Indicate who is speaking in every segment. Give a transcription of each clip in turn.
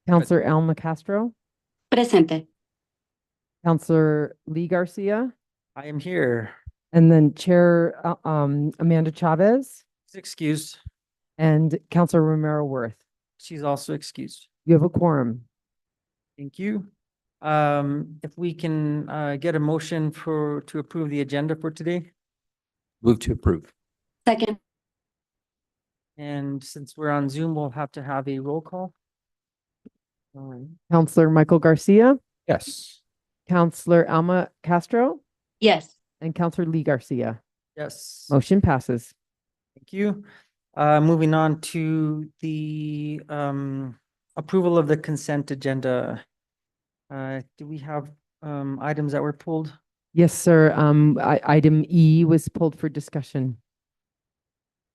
Speaker 1: Counselor Alma Castro,
Speaker 2: Presente.
Speaker 1: Counselor Lee Garcia,
Speaker 3: I am here.
Speaker 1: and then Chair Amanda Chavez
Speaker 3: She's excused.
Speaker 1: and Counselor Romero Worth.
Speaker 3: She's also excused.
Speaker 1: You have a quorum.
Speaker 3: Thank you. If we can get a motion to approve the agenda for today.
Speaker 4: Move to approve.
Speaker 2: Second.
Speaker 3: And since we're on Zoom, we'll have to have a roll call. All right.
Speaker 1: Counselor Michael Garcia,
Speaker 4: Yes.
Speaker 1: Counselor Alma Castro,
Speaker 2: Yes.
Speaker 1: and Counselor Lee Garcia.
Speaker 3: Yes.
Speaker 1: Motion passes.
Speaker 3: Thank you. Moving on to the approval of the consent agenda. Do we have items that were pulled?
Speaker 1: Yes, sir. Item E was pulled for discussion.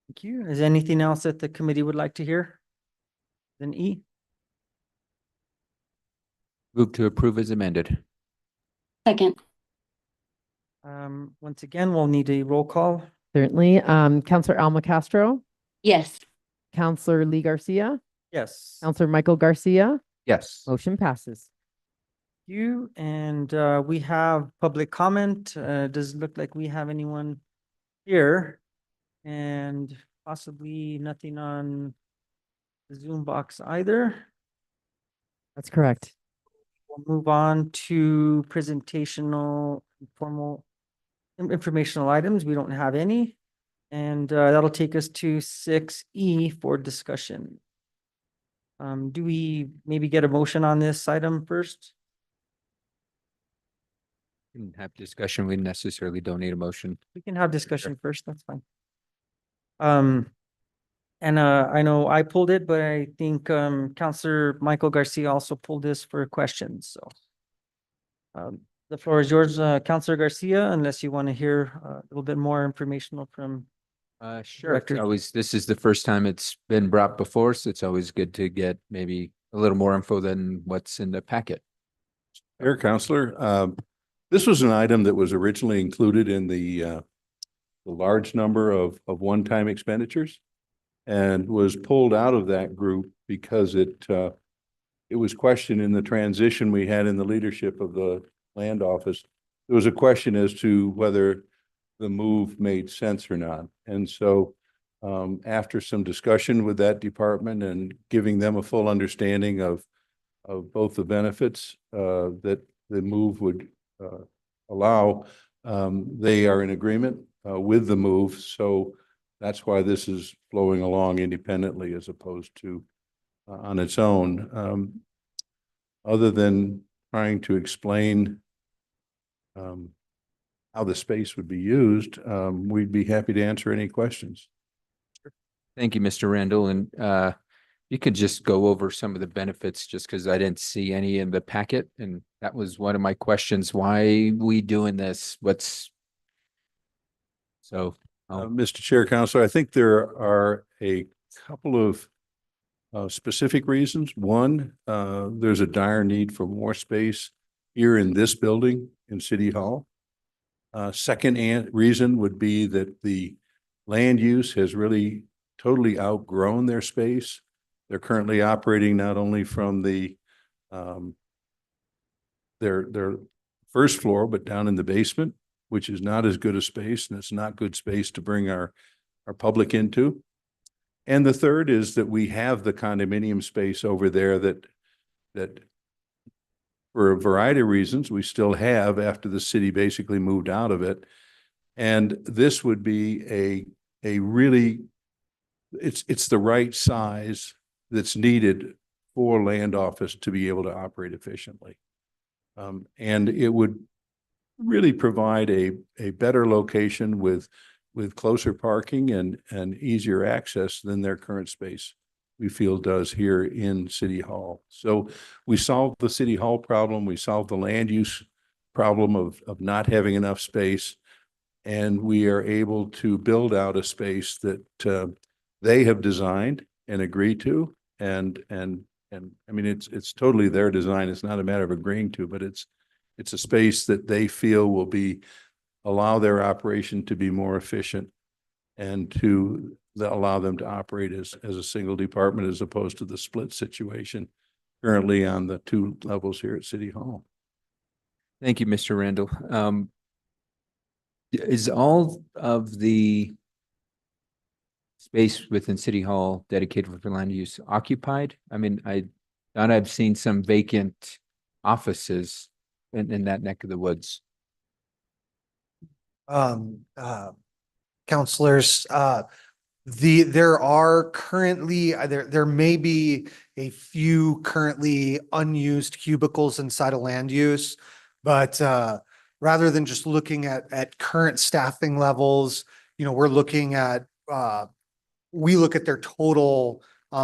Speaker 3: Thank you. Is there anything else that the committee would like to hear? Then E.
Speaker 4: Move to approve as amended.
Speaker 2: Second.
Speaker 3: Once again, we'll need a roll call.
Speaker 1: Certainly. Counselor Alma Castro,
Speaker 2: Yes.
Speaker 1: Counselor Lee Garcia,
Speaker 3: Yes.
Speaker 1: Counselor Michael Garcia.
Speaker 4: Yes.
Speaker 1: Motion passes.
Speaker 3: You and we have public comment. Doesn't look like we have anyone here, and possibly nothing on the Zoom box either.
Speaker 1: That's correct.
Speaker 3: We'll move on to informational items. We don't have any, and that'll take us to 6E for discussion. Do we maybe get a motion on this item first?
Speaker 4: Can have discussion. We necessarily don't need a motion.
Speaker 3: We can have discussion first, that's fine. And I know I pulled it, but I think Counselor Michael Garcia also pulled this for questions, so. The floor is yours, Counselor Garcia, unless you want to hear a little bit more informational from.
Speaker 4: Sure.
Speaker 3: Director.
Speaker 4: This is the first time it's been brought before, so it's always good to get maybe a little more info than what's in the packet.
Speaker 5: Mayor, Counselor, this was an item that was originally included in the large number of one-time expenditures and was pulled out of that group because it was questioned in the transition we had in the leadership of the land office. There was a question as to whether the move made sense or not. And so after some discussion with that department and giving them a full understanding of both the benefits that the move would allow, they are in agreement with the move. So that's why this is flowing along independently as opposed to on its own. Other than trying to explain how the space would be used, we'd be happy to answer any questions.
Speaker 4: Thank you, Mr. Randall. And you could just go over some of the benefits just because I didn't see any in the packet. And that was one of my questions. Why we doing this?
Speaker 5: Mr. Chair, Counselor, I think there are a couple of specific reasons. One, there's a dire need for more space here in this building in City Hall. Second reason would be that the land use has really totally outgrown their space. They're currently operating not only from the their first floor, but down in the basement, which is not as good a space, and it's not good space to bring our public into. And the third is that we have the condominium space over there that for a variety of reasons we still have after the city basically moved out of it. And this would be a really, it's the right size that's needed for land office to be able to operate efficiently. And it would really provide a better location with closer parking and easier access than their current space, we feel, does here in City Hall. So we solved the City Hall problem. We solved the land use problem of not having enough space. And we are able to build out a space that they have designed and agreed to. And I mean, it's totally their design. It's not a matter of agreeing to, but it's a space that they feel will allow their operation to be more efficient and to allow them to operate as a single department as opposed to the split situation currently on the two levels here at City Hall.
Speaker 4: Thank you, Mr. Randall. Is all of the space within City Hall dedicated for land use occupied? I mean, I thought I've seen some vacant offices in that neck of the woods.
Speaker 6: Counselors, there are currently, there may be a few currently unused cubicles inside of land use. But, rather than just looking at current staffing levels, we're looking at, we look at their total,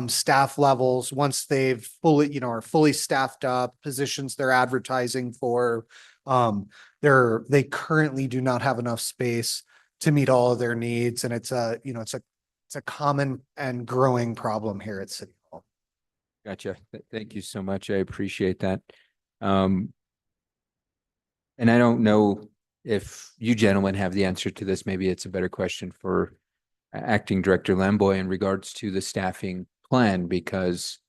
Speaker 6: staff levels once they've fully, are fully staffed up, positions they're advertising for. They currently do not have enough space to meet all of their needs. And it's a common and growing problem here at City Hall.
Speaker 4: Gotcha. Thank you so much. I appreciate that. And I don't know if you gentlemen have the answer to this. Maybe it's a better question for Acting Director Lamboy in regards to the staffing plan, because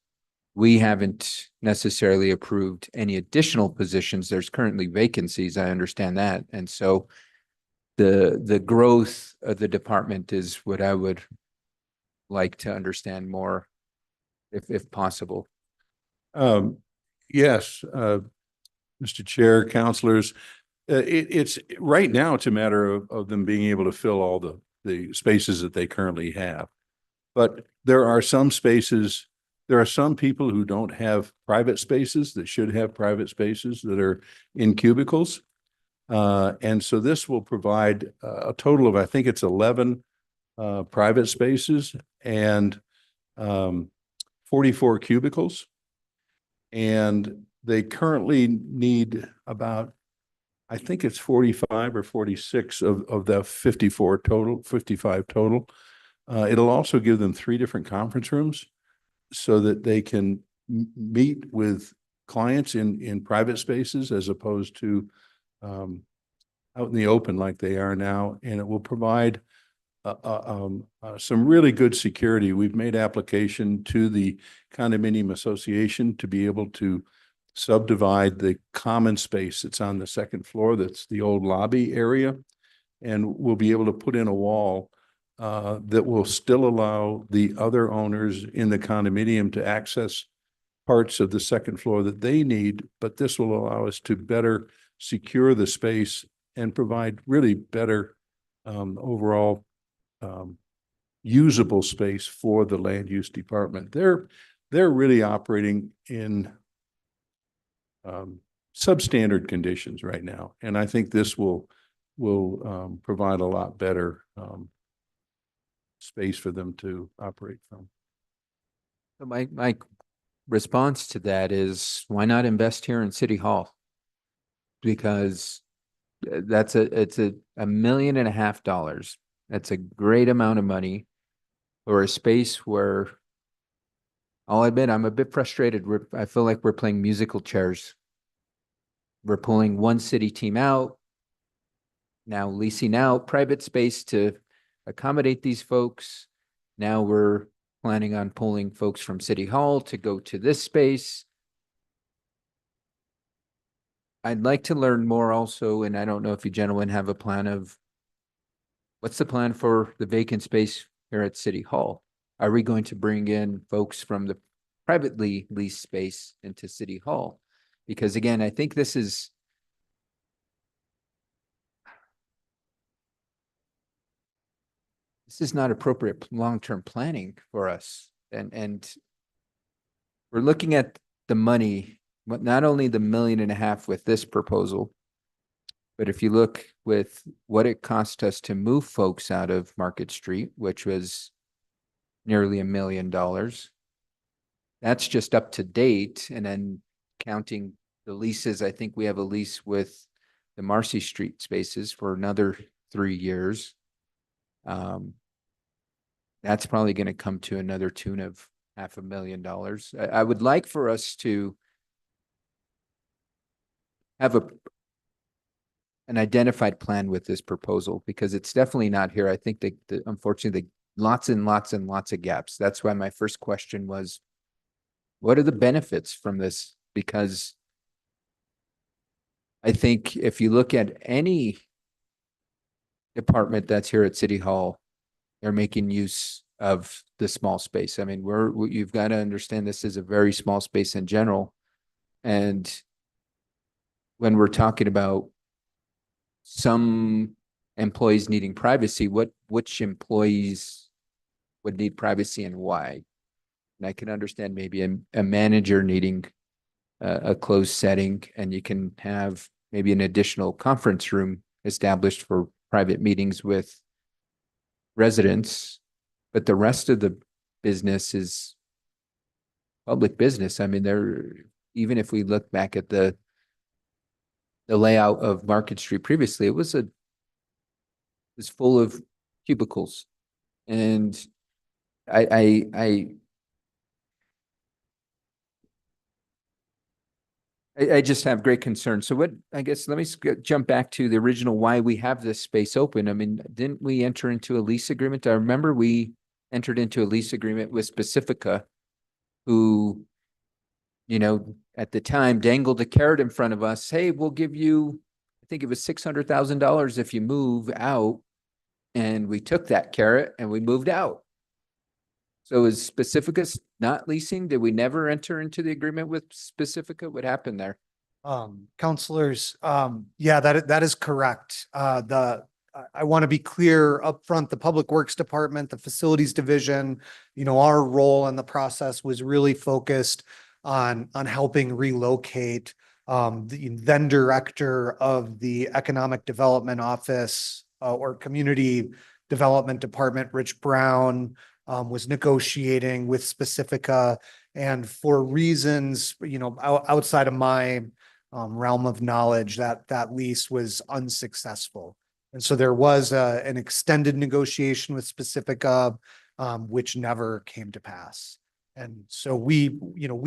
Speaker 4: we haven't necessarily approved any additional positions. There's currently vacancies. I understand that. And so the growth of the department is what I would like to understand more, if possible.
Speaker 5: Yes, Mr. Chair, counselors, it's right now, it's a matter of them being able to fill all the spaces that they currently have. But there are some spaces, there are some people who don't have private spaces that should have private spaces that are in cubicles. And so this will provide a total of, I think it's 11 private spaces and 44 cubicles. And they currently need about, I think it's 45 or 46 of the 55 total. It'll also give them 3 different conference rooms so that they can meet with clients in private spaces as opposed to out in the open like they are now. And it will provide some really good security. We've made application to the condominium association to be able to subdivide the common space that's on the second floor. That's the old lobby area. And we'll be able to put in a wall that will still allow the other owners in the condominium to access parts of the second floor that they need. But this will allow us to better secure the space and provide really better overall usable space for the land use department. They're really operating in substandard conditions right now. And I think this will provide a lot better space for them to operate from.
Speaker 4: So my response to that is, why not invest here in City Hall? Because it's $1.5 million. That's a great amount of money for a space where, I'll admit, I'm a bit frustrated. I feel like we're playing musical chairs. We're pulling one city team out, now leasing out private space to accommodate these folks. Now we're planning on pulling folks from City Hall to go to this space. I'd like to learn more also, and I don't know if you gentlemen have a plan of what's the plan for the vacant space here at City Hall? Are we going to bring in folks from the privately leased space into City Hall? Because again, I think this is not appropriate long-term planning for us. And we're looking at the money, but not only the $1.5 million with this proposal, but if you look with what it cost us to move folks out of Market Street, which was nearly $1 million, that's just up to date. And then counting the leases, I think we have a lease with the Marcy Street spaces for another 3 years. That's probably going to come to another tune of $500,000. I would like for us to have an identified plan with this proposal, because it's definitely not here. I think that unfortunately, lots and lots and lots of gaps. That's why my first question was, What are the benefits from this? Because I think if you look at any department that's here at City Hall, they're making use of the small space. I mean, you've got to understand this is a very small space in general. And when we're talking about some employees needing privacy, which employees would need privacy and why? And I can understand maybe a manager needing a closed setting, and you can have maybe an additional conference room established for private meetings with residents, but the rest of the business is public business. I mean, even if we look back at the layout of Market Street previously, it was full of cubicles. And I just have great concern. So I guess, let me jump back to the original why we have this space open. I mean, didn't we enter into a lease agreement? I remember we entered into a lease agreement with Pacifica, who, at the time dangled a carrot in front of us. Hey, we'll give you, I think it was $600,000 if you move out. And we took that carrot and we moved out. So is Pacifica not leasing? Did we never enter into the agreement with Pacifica? What happened there?
Speaker 6: Counselors, yeah, that is correct. I want to be clear upfront, the Public Works Department, the Facilities Division, our role in the process was really focused on helping relocate the then director of the Economic Development Office or Community Development Department, Rich Brown, was negotiating with Pacifica, and for reasons, outside of my realm of knowledge, that lease was unsuccessful. And so there was an extended negotiation with Pacifica, which never came to pass. And so we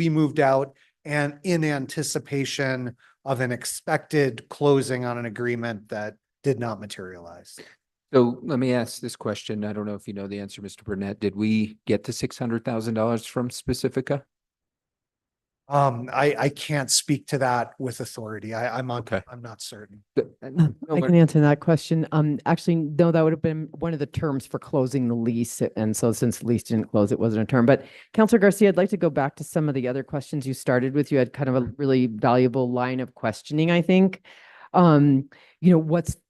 Speaker 6: moved out, and in anticipation of an expected closing on an agreement that did not materialize.
Speaker 4: So let me ask this question. I don't know if you know the answer, Mr. Burnett. Did we get the $600,000 from Pacifica?
Speaker 6: I can't speak to that with authority. I'm
Speaker 4: Okay.
Speaker 6: not certain.
Speaker 1: I can answer that question. Actually, no, that would have been one of the terms for closing the lease. And so since the lease didn't close, it wasn't a term. But Councilor Garcia, I'd like to go back to some of the other questions you started with. You had kind of a really valuable line of questioning, I think.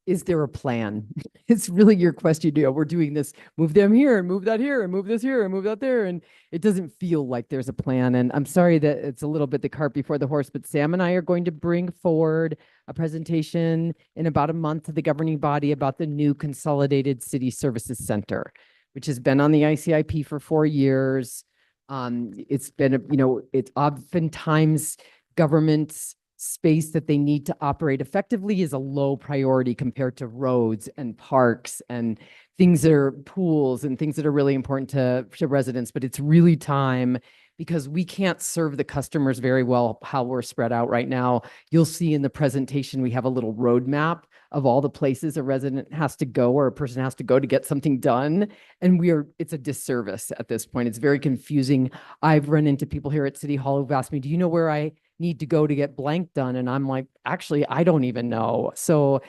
Speaker 1: Is there a plan? It's really your question. We're doing this, move them here and move that here and move this here and move that there. And it doesn't feel like there's a plan. And I'm sorry that it's a little bit the cart before the horse, but Sam and I are going to bring forward a presentation in about a month to the governing body about the new Consolidated City Services Center, which has been on the ICIP for 4 years. It's been, it's oftentimes government's space that they need to operate effectively is a low priority compared to roads and parks and things that are pools and things that are really important to residents. But it's really time, because we can't serve the customers very well how we're spread out right now. You'll see in the presentation, we have a little roadmap of all the places a resident has to go or a person has to go to get something done. And it's a disservice at this point. It's very confusing. I've run into people here at City Hall who've asked me, do you know where I need to go to get blank done? And I'm like, actually, I don't even know. So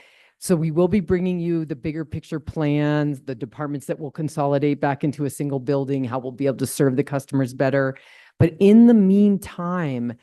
Speaker 1: we will be bringing you the bigger picture plans, the departments that will consolidate back into a single building, how we'll be able to serve the customers better. But in the meantime,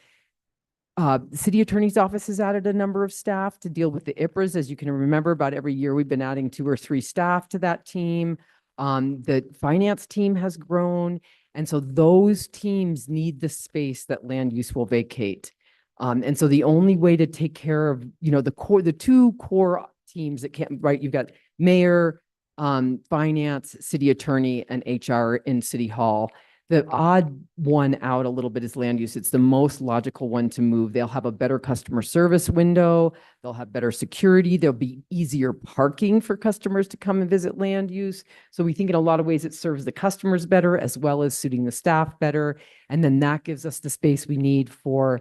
Speaker 1: the city attorney's office has added a number of staff to deal with the IPRAs. As you can remember, about every year we've been adding 2 or 3 staff to that team. The finance team has grown. And so those teams need the space that land use will vacate. And so the only way to take care of, the 2 core teams that can't, right? You've got mayor, finance, city attorney, and HR in City Hall. The odd one out a little bit is land use. It's the most logical one to move. They'll have a better customer service window. They'll have better security. There'll be easier parking for customers to come and visit land use. So we think in a lot of ways it serves the customers better as well as suiting the staff better. And then that gives us the space we need to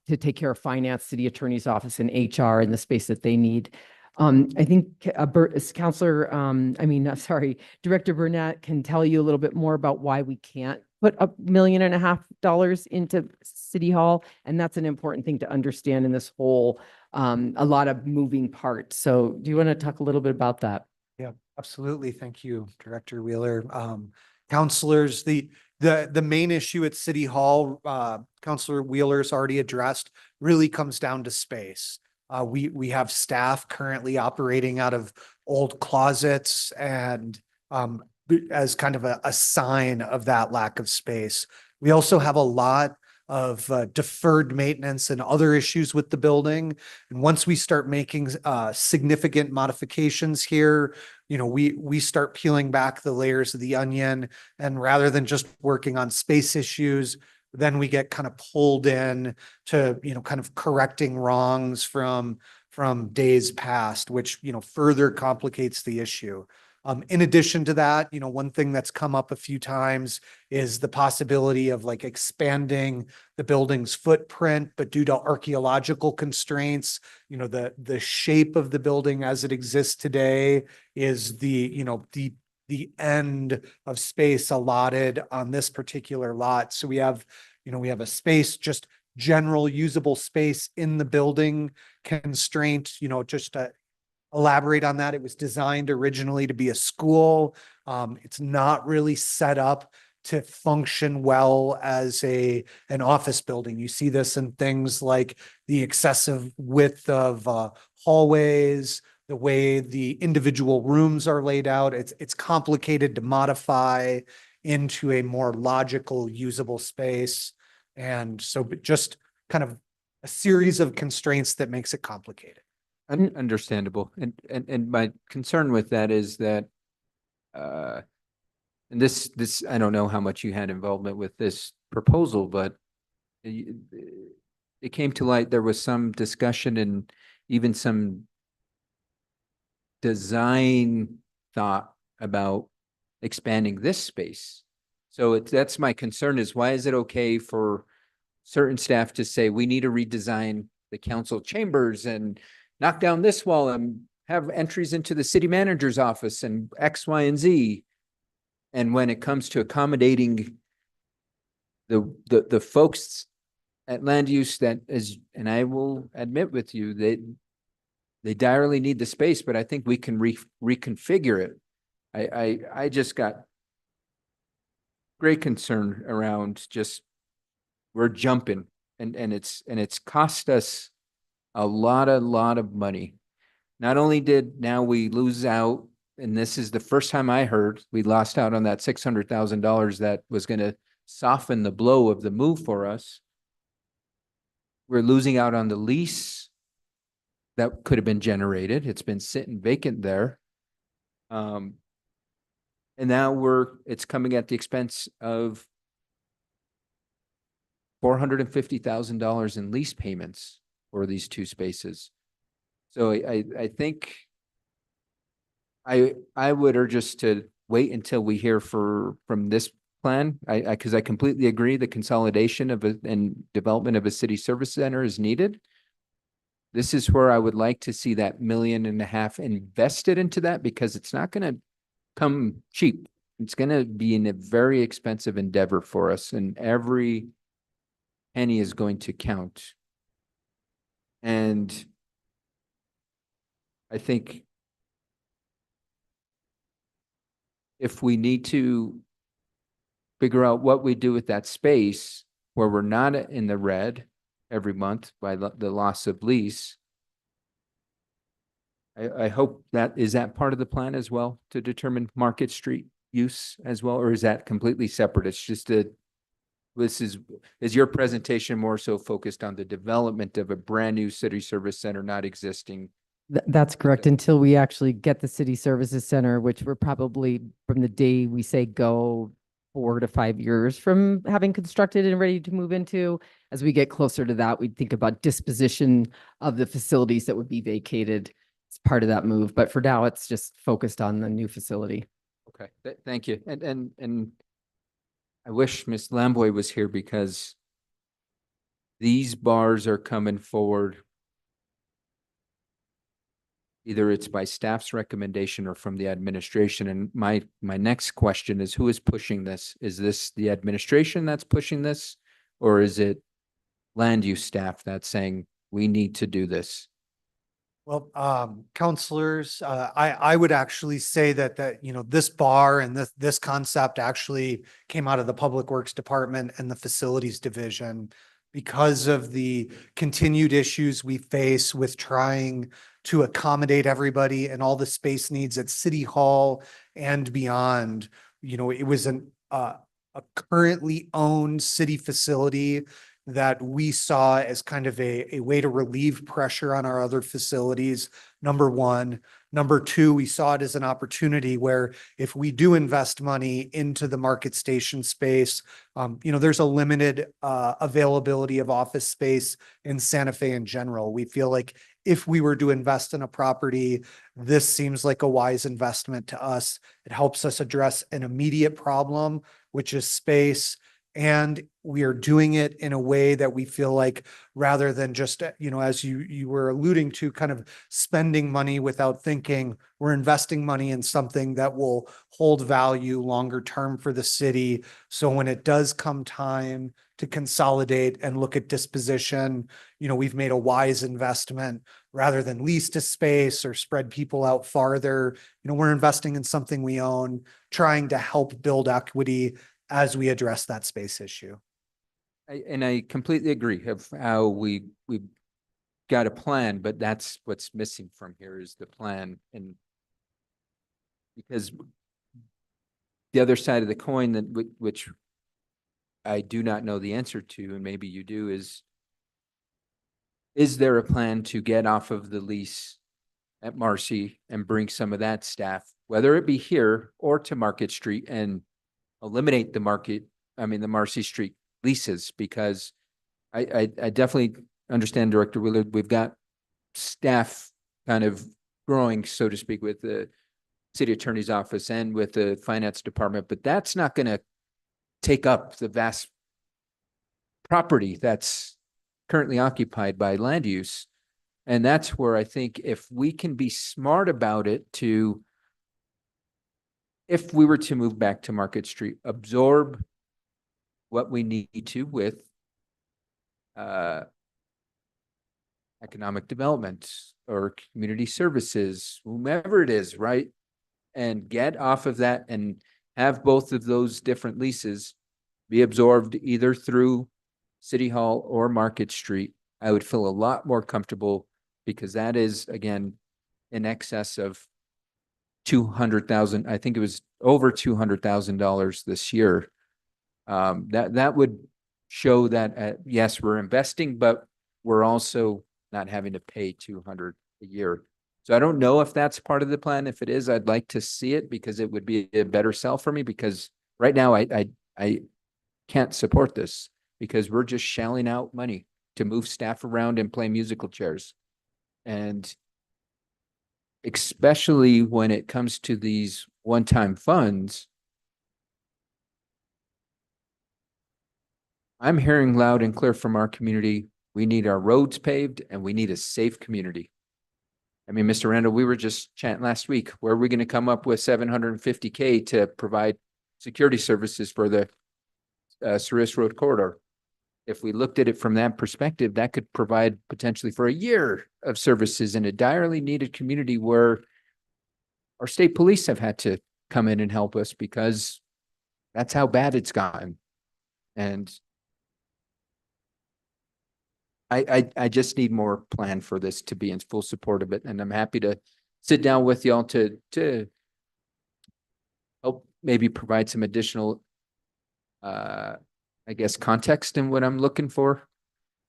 Speaker 1: take care of finance, city attorney's office, and HR in the space that they need. I think Director Burnett can tell you a little bit more about why we can't put $1.5 million into City Hall. And that's an important thing to understand in this whole, a lot of moving parts. So do you want to talk a little bit about that?
Speaker 6: Yeah, absolutely. Thank you, Director Wheeler. Counselors, the main issue at City Hall, Counselor Wheeler's already addressed, really comes down to space. We have staff currently operating out of old closets and as kind of a sign of that lack of space. We also have a lot of deferred maintenance and other issues with the building. And once we start making significant modifications here, you know, we start peeling back the layers of the onion, and rather than just working on space issues, then we get kind of pulled in to, you know, kind of correcting wrongs from days past, which, you know, further complicates the issue. In addition to that, you know, one thing that's come up a few times is the possibility of like expanding the building's footprint, but due to archaeological constraints, you know, the shape of the building as it exists today is the end of space allotted on this particular lot. So we have a space, just general usable space in the building constraint, you know, just to elaborate on that. It was designed originally to be a school. It's not really set up to function well as an office building. You see this in things like the excessive width of hallways, the way the individual rooms are laid out. It's complicated to modify into a more logical, usable space. And so just kind of a series of constraints that makes it complicated.
Speaker 4: Understandable. And my concern with that is that, and this, I don't know how much you had involvement with this proposal, but it came to light, there was some discussion and even some design thought about expanding this space. So that's my concern, is why is it okay for certain staff to say, we need to redesign the council chambers and knock down this wall and have entries into the city manager's office and X, Y, and Z. And when it comes to accommodating the folks at land use that is, and I will admit with you, they direly need the space, but I think we can reconfigure it. I just got great concern around just, we're jumping and it's cost us a lot of money. Not only did now we lose out, and this is the first time I heard we lost out on that $600,000 that was going to soften the blow of the move for us. We're losing out on the lease that could have been generated. It's been sitting vacant there. And now it's coming at the expense of $450,000 in lease payments for these two spaces. So I think I would urge us to wait until we hear from this plan. Because I completely agree, the consolidation and development of a city service center is needed. This is where I would like to see that $1.5 million invested into that, because it's not going to come cheap. It's going to be a very expensive endeavor for us, and every penny is going to count. And I think if we need to figure out what we do with that space where we're not in the red every month by the loss of lease, I hope is that part of the plan as well, to determine Market Street use as well, or is that completely separate? It's just is your presentation more so focused on the development of a brand new city service center not existing?
Speaker 1: That's correct. Until we actually get the city services center, which we're probably, from the day we say go, 4 to 5 years from having constructed and ready to move into. As we get closer to that, we'd think about disposition of the facilities that would be vacated as part of that move. But for now, it's just focused on the new facility.
Speaker 4: Okay, thank you. And I wish Ms. Lamboy was here, because these bars are coming forward Either it's by staff's recommendation or from the administration. And my next question is, who is pushing this? Is this the administration that's pushing this? Or is it land use staff that's saying, we need to do this?
Speaker 6: Well, counselors, I would actually say that, this bar and this concept actually came out of the Public Works Department and the Facilities Division because of the continued issues we face with trying to accommodate everybody and all the space needs at City Hall and beyond. It was a currently owned city facility that we saw as kind of a way to relieve pressure on our other facilities, number one. Number two, we saw it as an opportunity where if we do invest money into the market station space, there's a limited availability of office space in Santa Fe in general. We feel like if we were to invest in a property, this seems like a wise investment to us. It helps us address an immediate problem, which is space. And we are doing it in a way that we feel like, rather than just, as you were alluding to, kind of spending money without thinking, we're investing money in something that will hold value longer term for the city. So when it does come time to consolidate and look at disposition, we've made a wise investment rather than lease to space or spread people out farther. We're investing in something we own, trying to help build equity as we address that space issue.
Speaker 4: And I completely agree of how we've got a plan, but that's what's missing from here is the plan. And because the other side of the coin that which I do not know the answer to, and maybe you do, is there a plan to get off of the lease at Marcy and bring some of that staff, whether it be here or to Market Street, and eliminate the Marcy Street leases? Because I definitely understand, Director Willard, we've got staff kind of growing, so to speak, with the city attorney's office and with the finance department, but that's not going to take up the vast property that's currently occupied by land use. And that's where I think if we can be smart about it, if we were to move back to Market Street, absorb what we need to with economic development or community services, whomever it is, right? And get off of that and have both of those different leases be absorbed either through City Hall or Market Street. I would feel a lot more comfortable, because that is, again, in excess of $200,000. I think it was over $200,000 this year. That would show that yes, we're investing, but we're also not having to pay $200 a year. So I don't know if that's part of the plan. If it is, I'd like to see it, because it would be a better sell for me, because right now I can't support this, because we're just shelling out money to move staff around and play musical chairs. And especially when it comes to these one-time funds, I'm hearing loud and clear from our community, we need our roads paved and we need a safe community. I mean, Mr. Randall, we were just chatting last week, where are we going to come up with $750K to provide security services for the Ceres Road corridor? If we looked at it from that perspective, that could provide potentially for a year of services in a direly needed community where our state police have had to come in and help us, because that's how bad it's gotten. And I just need more plan for this to be in full support of it. And I'm happy to sit down with y'all to help maybe provide some additional I guess, context in what I'm looking for.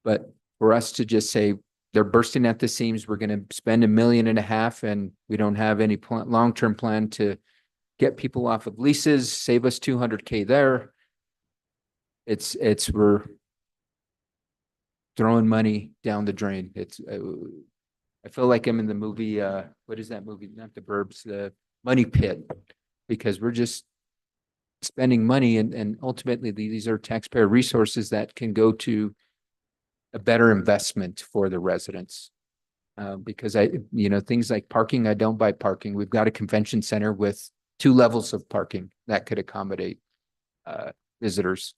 Speaker 4: But for us to just say they're bursting at the seams, we're going to spend $1.5 million and we don't have any long-term plan to get people off of leases, save us $200K there. We're throwing money down the drain. I feel like I'm in the movie, what is that movie? Not The Burbs, The Money Pit, because we're just spending money, and ultimately these are taxpayer resources that can go to a better investment for the residents. Because things like parking, I don't buy parking. We've got a convention center with 2 levels of parking that could accommodate visitors.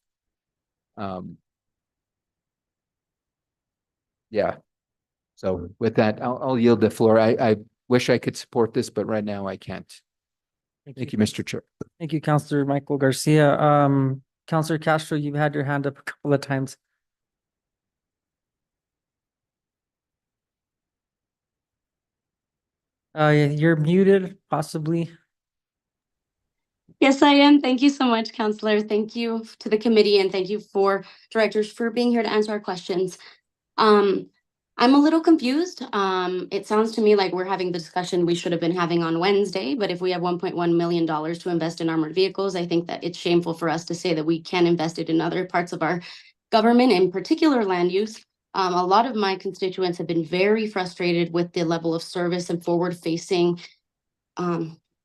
Speaker 4: Yeah. So with that, I'll yield the floor. I wish I could support this, but right now I can't. Thank you, Mr. Chair.
Speaker 3: Thank you, Counselor Michael Garcia. Counselor Castro, you've had your hand up a couple of times. You're muted, possibly.
Speaker 2: Yes, I am. Thank you so much, Counselor. Thank you to the committee and thank you for directors for being here to answer our questions. I'm a little confused. It sounds to me like we're having the discussion we should have been having on Wednesday, but if we have $1.1 million to invest in armored vehicles, I think that it's shameful for us to say that we can invest it in other parts of our government, in particular land use. A lot of my constituents have been very frustrated with the level of service and forward-facing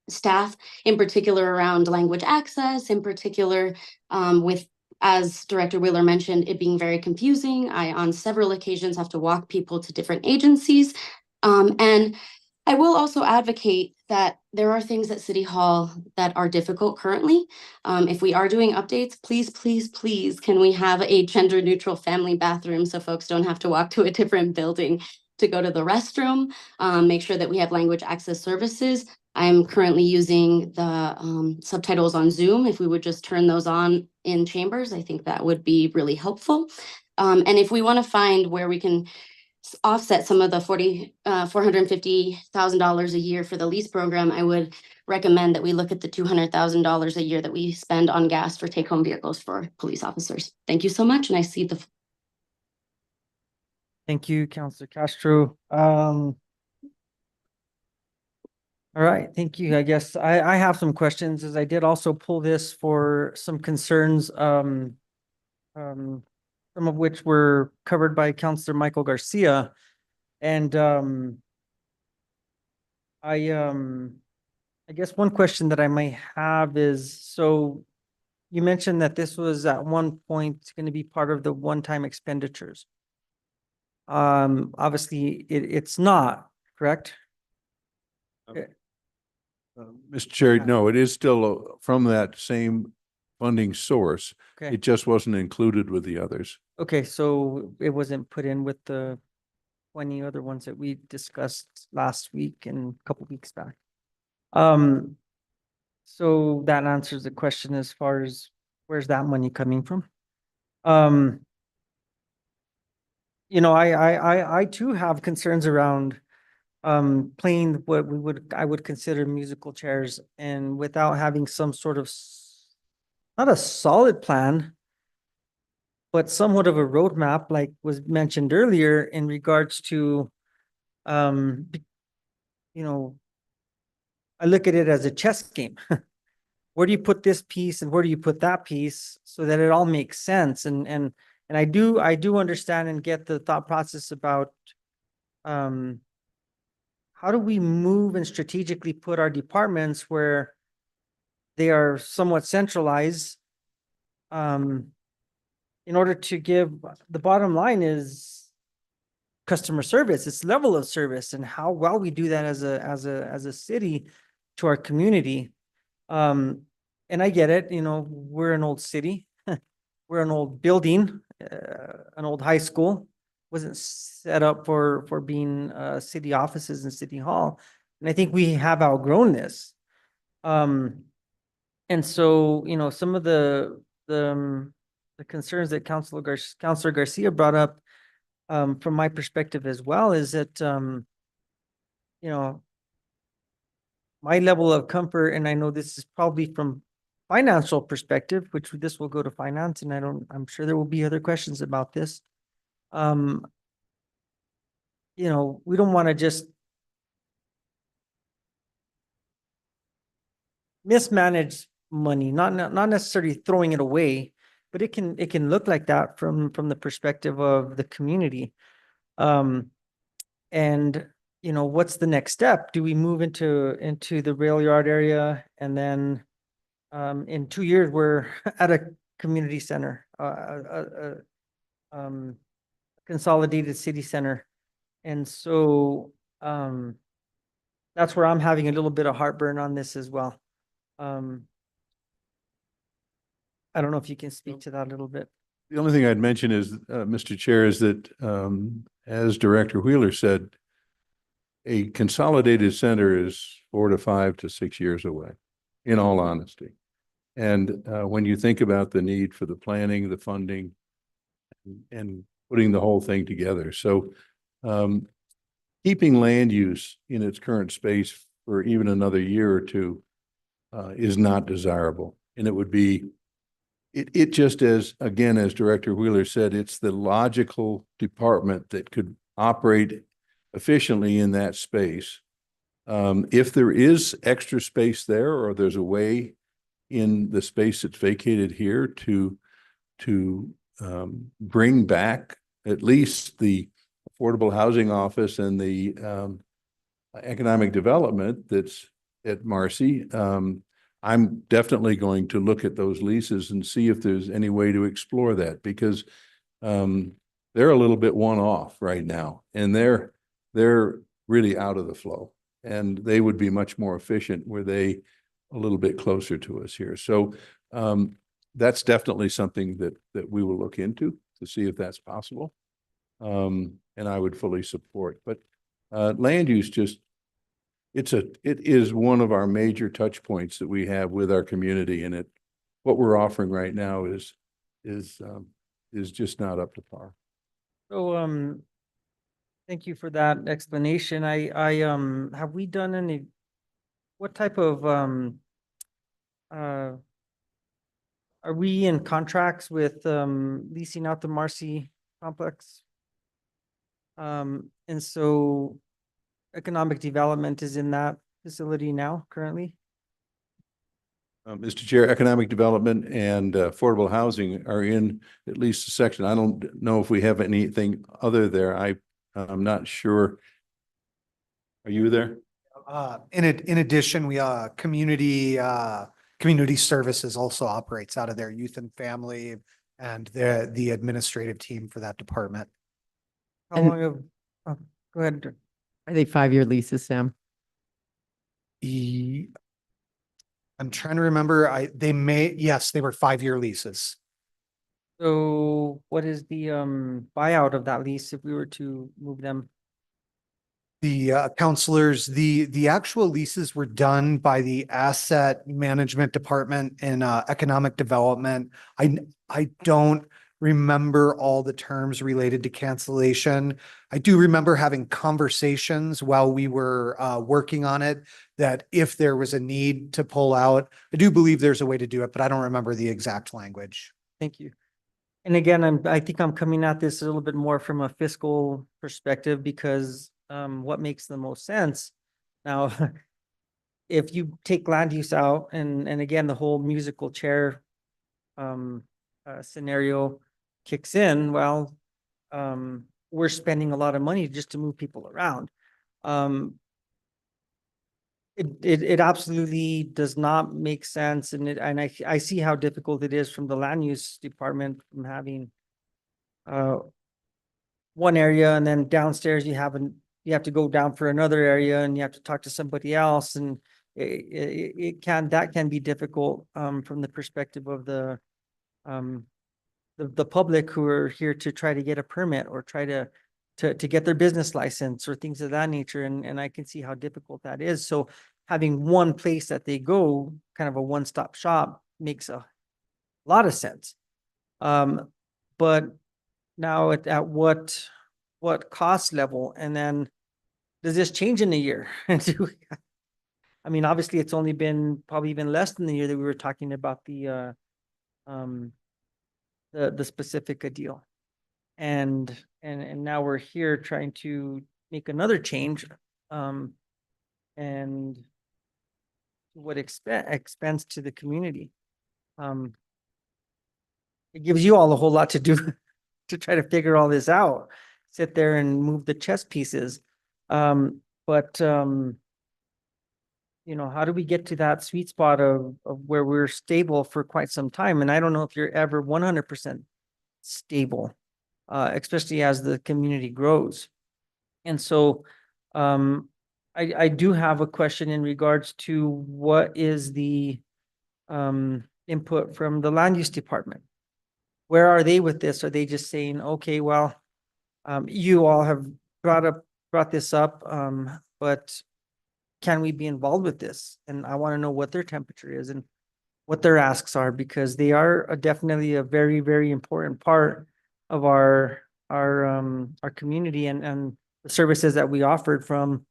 Speaker 2: staff, in particular around language access, in particular with, as Director Wheeler mentioned, it being very confusing. I, on several occasions, have to walk people to different agencies. And I will also advocate that there are things at City Hall that are difficult currently. If we are doing updates, please, please, please, can we have a gender neutral family bathroom so folks don't have to walk to a different building to go to the restroom? Make sure that we have language access services. I'm currently using the subtitles on Zoom. If we would just turn those on in chambers, I think that would be really helpful. And if we want to find where we can offset some of the $450,000 a year for the lease program, I would recommend that we look at the $200,000 a year that we spend on gas for take-home vehicles for police officers. Thank you so much, and I see the.
Speaker 3: Thank you, Counselor Castro. All right, thank you. I guess I have some questions, as I did also pull this for some concerns, some of which were covered by Counselor Michael Garcia. And I guess one question that I might have is, so you mentioned that this was at one point going to be part of the one-time expenditures. Obviously it's not, correct?
Speaker 5: Mr. Chair, no, it is still from that same funding source.
Speaker 3: Okay.
Speaker 5: It just wasn't included with the others.
Speaker 3: Okay, so it wasn't put in with the 20 other ones that we discussed last week and a couple weeks back. So that answers the question as far as where's that money coming from? I too have concerns around playing what I would consider musical chairs, and without having some sort of not a solid plan, but somewhat of a roadmap, like was mentioned earlier, in regards to, I look at it as a chess game. Where do you put this piece and where do you put that piece so that it all makes sense? And I do understand and get the thought process about, how do we move and strategically put our departments where they are somewhat centralized, in order to give, the bottom line is customer service, it's level of service, and how well we do that as a city to our community. And I get it, we're an old city, we're an old building, an old high school, wasn't set up for being city offices and city hall. And I think we have outgrown this. And so, some of the concerns that Counselor Garcia brought up, from my perspective as well, is that, my level of comfort, and I know this is probably from financial perspective, which this will go to finance, and I'm sure there will be other questions about this. We don't want to just mismanage money, not necessarily throwing it away, but it can look like that from the perspective of the community. And what's the next step? Do we move into the rail yard area, and then in 2 years we're at a community center, consolidated city center? And so, that's where I'm having a little bit of heartburn on this as well. I don't know if you can speak to that a little bit.
Speaker 5: The only thing I'd mention is, Mr. Chair, is that, as Director Wheeler said, a consolidated center is 4 to 5 to 6 years away, in all honesty. And when you think about the need for the planning, the funding, and putting the whole thing together. So keeping land use in its current space for even another year or two is not desirable. And it would be, it just as, again, as Director Wheeler said, it's the logical department that could operate efficiently in that space. If there is extra space there, or there's a way in the space that's vacated here to bring back at least the affordable housing office and the economic development that's at Marcy, I'm definitely going to look at those leases and see if there's any way to explore that, because they're a little bit one-off right now, and they're really out of the flow, and they would be much more efficient were they a little bit closer to us here. So that's definitely something that we will look into to see if that's possible. And I would fully support, but land use just, it is one of our major touch points that we have with our community, and what we're offering right now is just not up to par.
Speaker 3: So, thank you for that explanation. Have we done any, what type of, are we in contracts with, leasing out the Marcy complex? And so economic development is in that facility now currently?
Speaker 5: Mr. Chair, economic development and affordable housing are in at least a section. I don't know if we have anything other there. I'm not sure. Are you there?
Speaker 6: In addition, we, community services also operates out of their youth and family and the administrative team for that department.
Speaker 3: How
Speaker 1: And-
Speaker 3: long have, oh, go ahead.
Speaker 1: Are they 5-year leases, Sam?
Speaker 6: I'm trying to remember, yes, they were 5-year leases.
Speaker 3: So what is the, buyout of that lease if we were to move them?
Speaker 6: The counselors, the actual leases were done by the asset management department in economic development. I don't remember all the terms related to cancellation. I do remember having conversations while we were working on it, that if there was a need to pull out, I do believe there's a way to do it, but I don't remember the exact language.
Speaker 3: Thank you. And again, I think I'm coming at this a little bit more from a fiscal perspective, because what makes the most sense now, if you take land use out, and again, the whole musical chair scenario kicks in, well, we're spending a lot of money just to move people around. It absolutely does not make sense, and I see how difficult it is from the land use department, from having one area, and then downstairs you have to go down for another area, and you have to talk to somebody else, and that can be difficult from the perspective of the public who are here to try to get a permit or try to get their business license or things of that nature. And I can see how difficult that is. So having one place that they go, kind of a one-stop shop, makes a lot of sense. But now at what cost level? And then does this change in a year? I mean, obviously it's only been probably even less than the year that we were talking about the specific deal. And now we're here trying to make another change, and what expense to the community. It gives you all a whole lot to do to try to figure all this out, sit there and move the chess pieces. But you know, how do we get to that sweet spot of where we're stable for quite some time? And I don't know if you're ever 100% stable, especially as the community grows. And so I do have a question in regards to what is the input from the land use department? Where are they with this? Are they just saying, okay, well, you all have brought this up, but can we be involved with this? And I want to know what their temperature is and what their asks are, because they are definitely a very, very important part of our community and the services that we offered from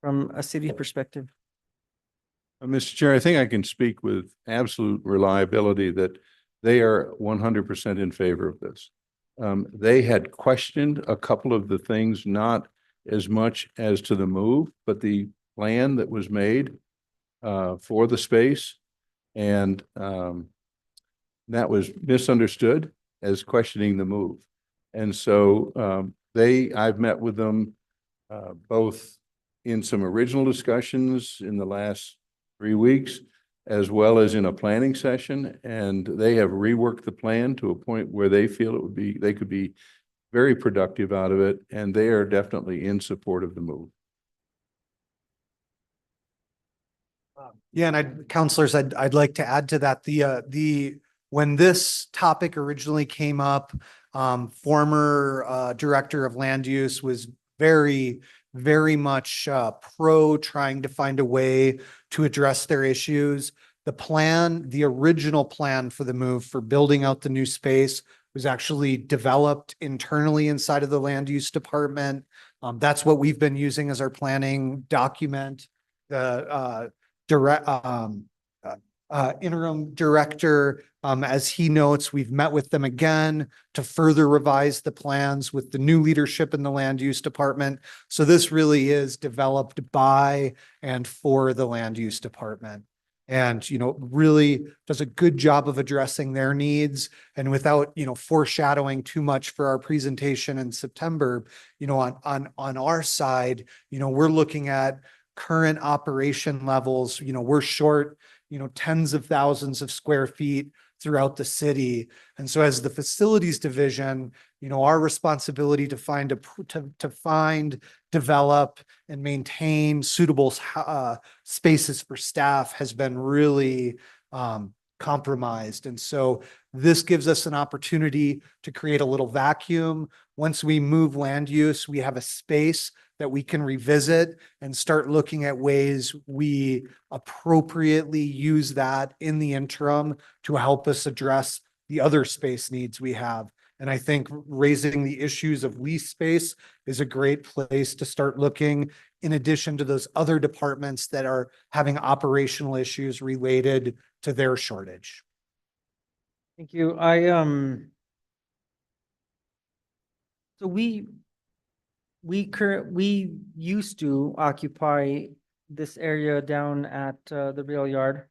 Speaker 3: a city perspective.
Speaker 5: Mr. Chair, I think I can speak with absolute reliability that they are 100% in favor of this. They had questioned a couple of the things, not as much as to the move, but the plan that was made for the space. And that was misunderstood as questioning the move. And so I've met with them both in some original discussions in the last 3 weeks, as well as in a planning session, and they have reworked the plan to a point where they feel they could be very productive out of it, and they are definitely in support of the move.
Speaker 6: Yeah, and counselors, I'd like to add to that, when this topic originally came up, former director of land use was very much pro trying to find a way to address their issues. The original plan for the move for building out the new space was actually developed internally inside of the land use department. That's what we've been using as our planning document. The interim director, as he notes, we've met with them again to further revise the plans with the new leadership in the land use department. So this really is developed by and for the land use department. And, really does a good job of addressing their needs. And without, foreshadowing too much for our presentation in September, on our side, we're looking at current operation levels. We're short, tens of thousands of square feet throughout the city. And so as the facilities division, our responsibility to find, develop and maintain suitable spaces for staff has been really compromised. And so this gives us an opportunity to create a little vacuum. Once we move land use, we have a space that we can revisit and start looking at ways we appropriately use that in the interim to help us address the other space needs we have. And I think raising the issues of lease space is a great place to start looking, in addition to those other departments that are having operational issues related to their shortage.
Speaker 3: Thank you. So we used to occupy this area down at the rail yard.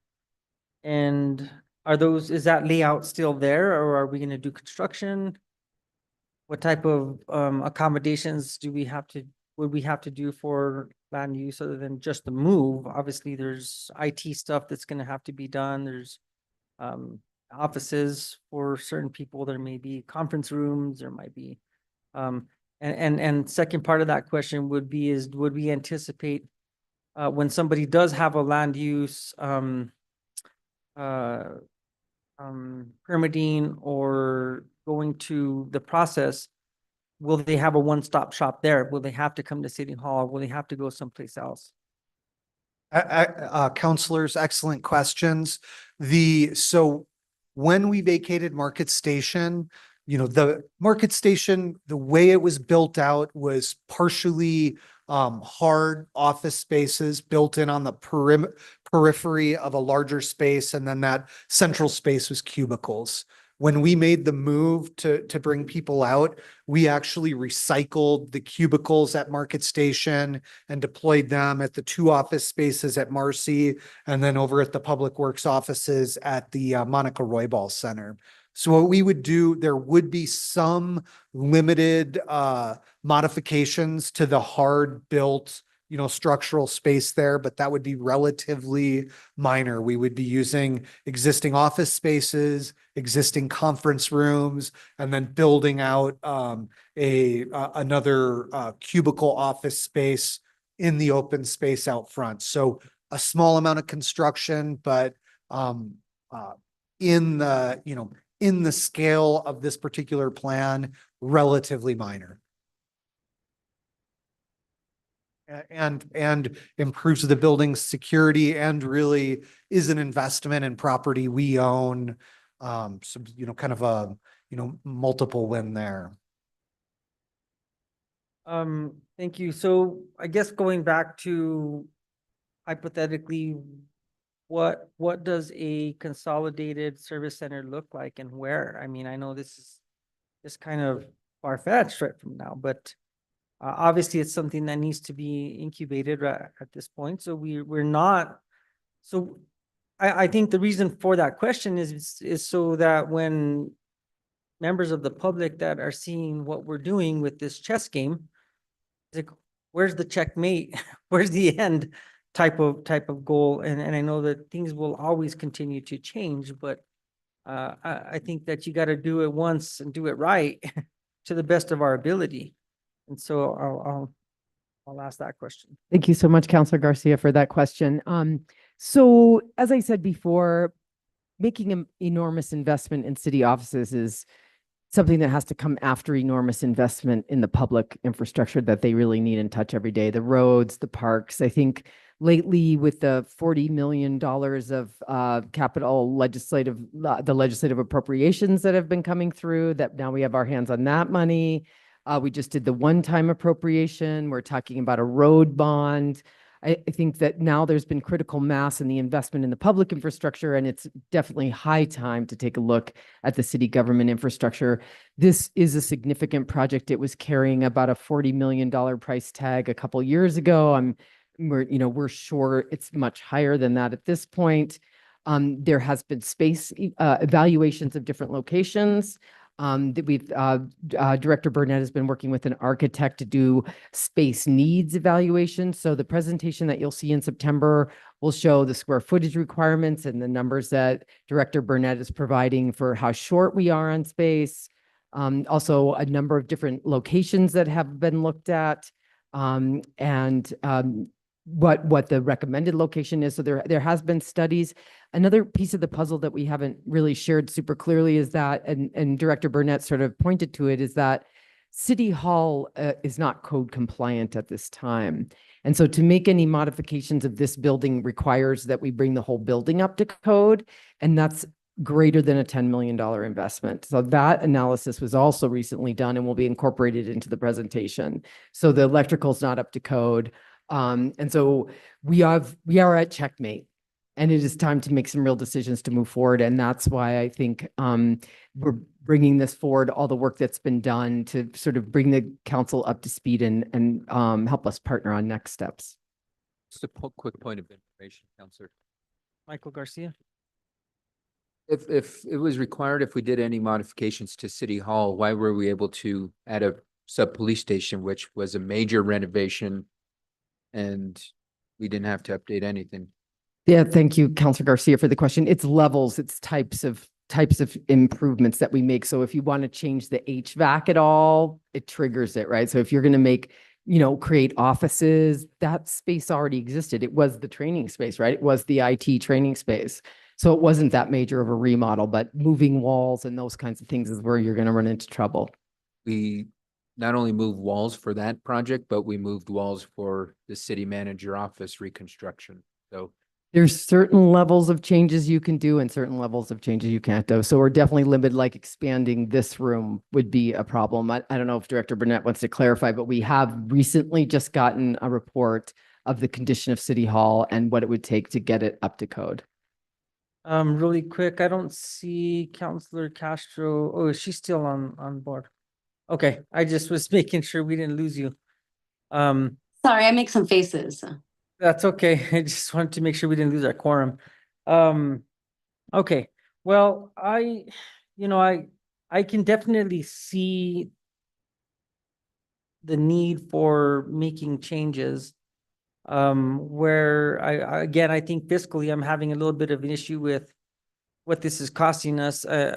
Speaker 3: And is that layout still there, or are we going to do construction? What type of accommodations would we have to do for land use other than just the move? Obviously, there's IT stuff that's going to have to be done. There's offices for certain people. There may be conference rooms. There might be and second part of that question would be would we anticipate when somebody does have a land use permitting or going to the process, will they have a one-stop shop there? Will they have to come to City Hall? Will they have to go someplace else?
Speaker 6: Counselors, excellent questions. So when we vacated Market Station, the Market Station, the way it was built out was partially hard office spaces built in on the periphery of a larger space. And then that central space was cubicles. When we made the move to bring people out, we actually recycled the cubicles at Market Station and deployed them at the 2 office spaces at Marcy, and then over at the Public Works offices at the Monica Roybal Center. So what we would do, there would be some limited modifications to the hard built structural space there, but that would be relatively minor. We would be using existing office spaces, existing conference rooms, and then building out another cubicle office space in the open space out front. So a small amount of construction, but in the scale of this particular plan, relatively minor. And improves the building's security and really is an investment in property we own. So, kind of a, multiple win there.
Speaker 3: Thank you. So I guess going back to hypothetically, what does a consolidated service center look like and where? I mean, I know this is kind of far-fetched right from now, but obviously it's something that needs to be incubated at this point. So we're not, so I think the reason for that question is so that when members of the public that are seeing what we're doing with this chess game, like, where's the checkmate? Where's the end type of goal? And I know that things will always continue to change, but I think that you got to do it once and do it right to the best of our ability. And so I'll ask that question.
Speaker 1: Thank you so much, Counselor Garcia, for that question. So as I said before, making an enormous investment in city offices is something that has to come after enormous investment in the public infrastructure that they really need and touch every day, the roads, the parks. I think lately with the $40 million of capital the legislative appropriations that have been coming through, that now we have our hands on that money. We just did the one-time appropriation. We're talking about a road bond. I think that now there's been critical mass in the investment in the public infrastructure, and it's definitely high time to take a look at the city government infrastructure. This is a significant project. It was carrying about a $40 million price tag a couple years ago. We're sure it's much higher than that at this point. There has been space evaluations of different locations. Director Burnett has been working with an architect to do space needs evaluation. So the presentation that you'll see in September will show the square footage requirements and the numbers that Director Burnett is providing for how short we are on space. Also a number of different locations that have been looked at, and what the recommended location is. So there has been studies. Another piece of the puzzle that we haven't really shared super clearly is that, and Director Burnett sort of pointed to it, is that City Hall is not code compliant at this time. And so to make any modifications of this building requires that we bring the whole building up to code, and that's greater than a $10 million investment. So that analysis was also recently done and will be incorporated into the presentation. So the electrical is not up to code. And so we are at checkmate, and it is time to make some real decisions to move forward. And that's why I think we're bringing this forward, all the work that's been done to sort of bring the council up to speed and help us partner on next steps.
Speaker 4: Just a quick point of information, Counselor.
Speaker 3: Michael Garcia.
Speaker 4: If it was required, if we did any modifications to City Hall, why were we able to add a sub-police station, which was a major renovation, and we didn't have to update anything?
Speaker 1: Yeah, thank you, Councilor Garcia, for the question. It's levels, it's types of improvements that we make. So if you want to change the HVAC at all, it triggers it, right? So if you're going to make, create offices, that space already existed. It was the training space, right? It was the IT training space. So it wasn't that major of a remodel, but moving walls and those kinds of things is where you're going to run into trouble.
Speaker 4: We not only moved walls for that project, but we moved walls for the city manager office reconstruction. So
Speaker 1: there's certain levels of changes you can do and certain levels of changes you can't do. So we're definitely limited, like expanding this room would be a problem. I don't know if Director Burnett wants to clarify, but we have recently just gotten a report of the condition of City Hall and what it would take to get it up to code.
Speaker 3: Really quick, I don't see Councilor Castro. Oh, she's still on board. Okay, I just was making sure we didn't lose you.
Speaker 2: Sorry, I make some faces.
Speaker 3: That's okay. I just wanted to make sure we didn't lose our quorum. Okay, well, I can definitely see the need for making changes. Where again, I think fiscally, I'm having a little bit of an issue with what this is costing us. Is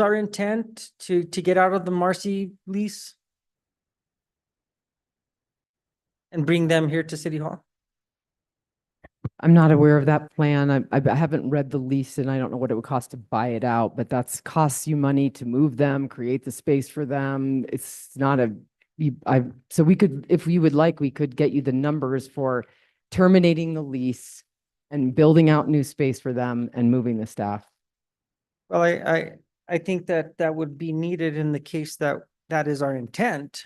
Speaker 3: our intent to get out of the Marcy lease and bring them here to City Hall?
Speaker 1: I'm not aware of that plan. I haven't read the lease and I don't know what it would cost to buy it out, but that's costs you money to move them, create the space for them. It's not a, so we could, if we would like, we could get you the numbers for terminating the lease and building out new space for them and moving the staff.
Speaker 3: Well, I think that that would be needed in the case that that is our intent.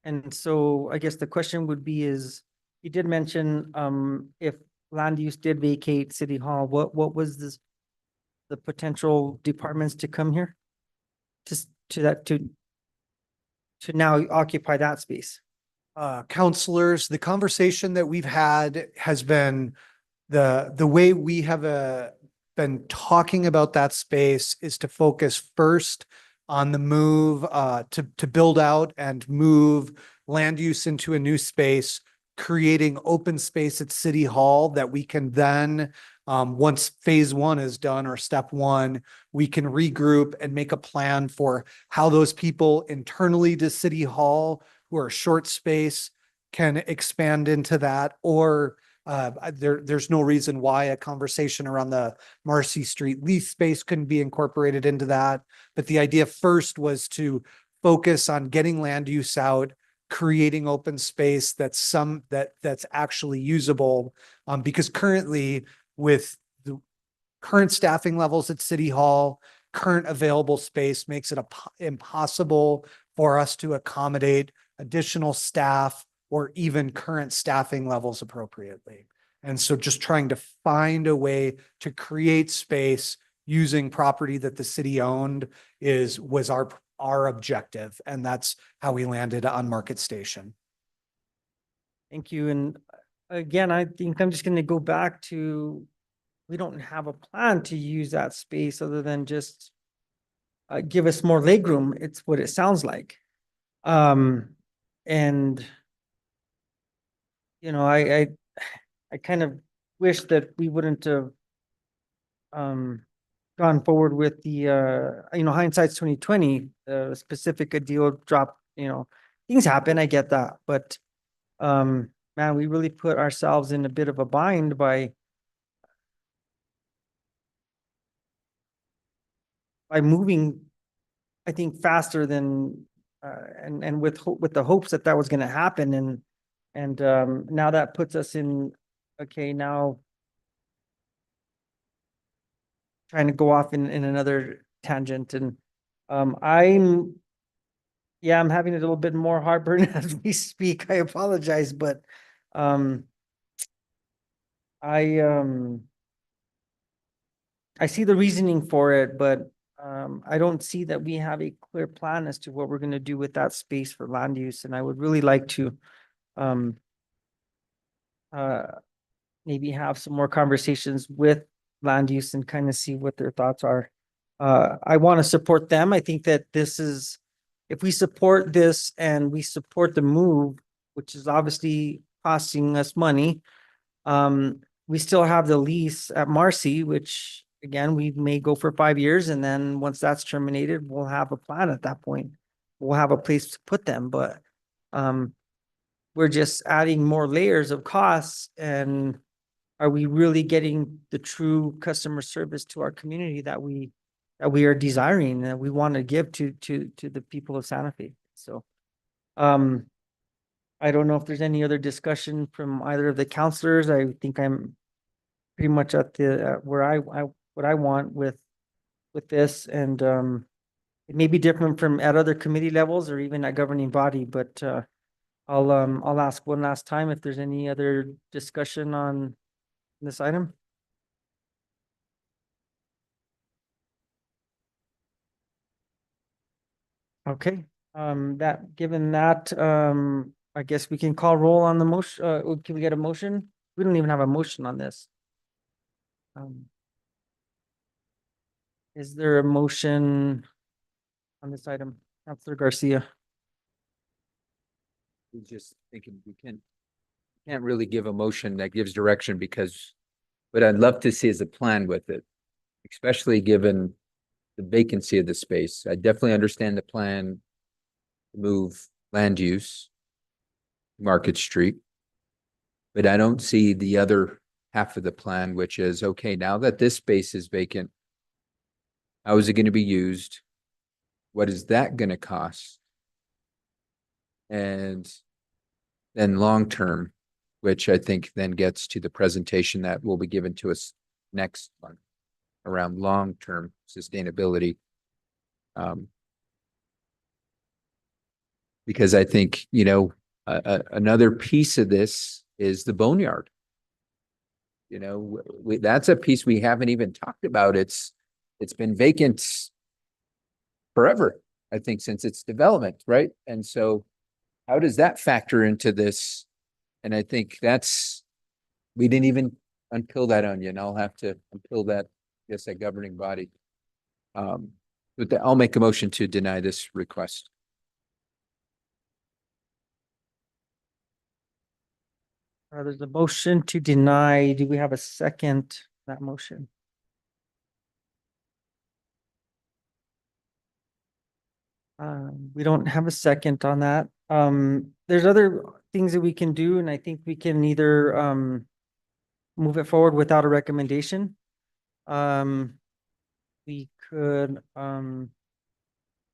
Speaker 3: And so I guess the question would be is, you did mention, if land use did vacate City Hall, what was this, the potential departments to come here? Just to now occupy that space?
Speaker 6: Counselors, the conversation that we've had has been the way we have been talking about that space is to focus first on the move to build out and move land use into a new space, creating open space at City Hall that we can then, once phase one is done or step one, we can regroup and make a plan for how those people internally to City Hall who are short space can expand into that, or there's no reason why a conversation around the Marcy Street lease space couldn't be incorporated into that. But the idea first was to focus on getting land use out, creating open space that's actually usable. Because currently with the current staffing levels at City Hall, current available space makes it impossible for us to accommodate additional staff or even current staffing levels appropriately. And so just trying to find a way to create space using property that the city owned was our objective. And that's how we landed on Market Station.
Speaker 3: Thank you. And again, I think I'm just gonna go back to, we don't have a plan to use that space other than just give us more legroom. It's what it sounds like. And you know, I kind of wish that we wouldn't have gone forward with the hindsight's 2020, specific a deal drop, things happen, I get that, but man, we really put ourselves in a bit of a bind by moving, I think, faster than and with the hopes that was going to happen, and now that puts us in, okay, now trying to go off in another tangent, and I'm having a little bit more heartburn as we speak. I apologize, but I see the reasoning for it, but I don't see that we have a clear plan as to what we're going to do with that space for land use, and I would really like to maybe have some more conversations with land use and kind of see what their thoughts are. I want to support them. I think that if we support this and we support the move, which is obviously costing us money, we still have the lease at Marcy, which again, we may go for 5 years, and then once that's terminated, we'll have a plan at that point. We'll have a place to put them, but we're just adding more layers of costs, and are we really getting the true customer service to our community that we are desiring, that we want to give to the people of Santa Fe? So I don't know if there's any other discussion from either of the counselors. I think I'm pretty much at the where what I want with this, and it may be different from at other committee levels or even at governing body, but I'll ask one last time if there's any other discussion on this item. Okay, given that, I guess we can call roll on the motion. Can we get a motion? We don't even have a motion on this. Is there a motion on this item? Councilor Garcia.
Speaker 4: was just thinking we can't really give a motion that gives direction because what I'd love to see is a plan with it, especially given the vacancy of the space. I definitely understand the plan to move land use, Market Street. But I don't see the other half of the plan, which is, okay, now that this space is vacant, how is it going to be used? What is that going to cost? And then long-term, which I think then gets to the presentation that will be given to us next month around long-term sustainability. Because I think, another piece of this is the boneyard. That's a piece we haven't even talked about. It's been vacant forever, I think, since its development, right? And so how does that factor into this? And I think we didn't even unpeel that onion. I'll have to unpeel that, that governing body. But I'll make a motion to deny this request.
Speaker 3: There's a motion to deny. Do we have a second to that motion? We don't have a second on that. There's other things that we can do, and I think we can either move it forward without a recommendation. We could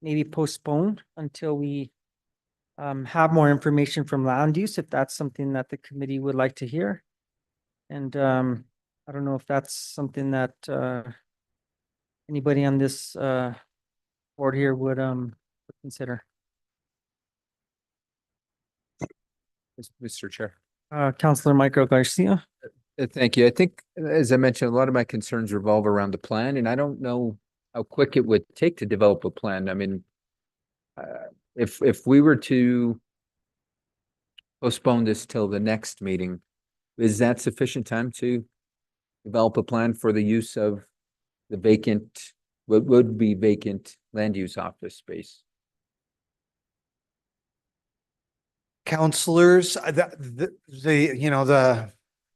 Speaker 3: maybe postpone until we have more information from land use, if that's something that the committee would like to hear. And I don't know if that's something that anybody on this board here would consider.
Speaker 4: Mr. Chair.
Speaker 3: Councilor Michael Garcia.
Speaker 4: Thank you. I think, as I mentioned, a lot of my concerns revolve around the plan, and I don't know how quick it would take to develop a plan. I mean, if we were to postpone this till the next meeting, is that sufficient time to develop a plan for the use of the vacant, what would be vacant land use office space?
Speaker 6: Counselors, it's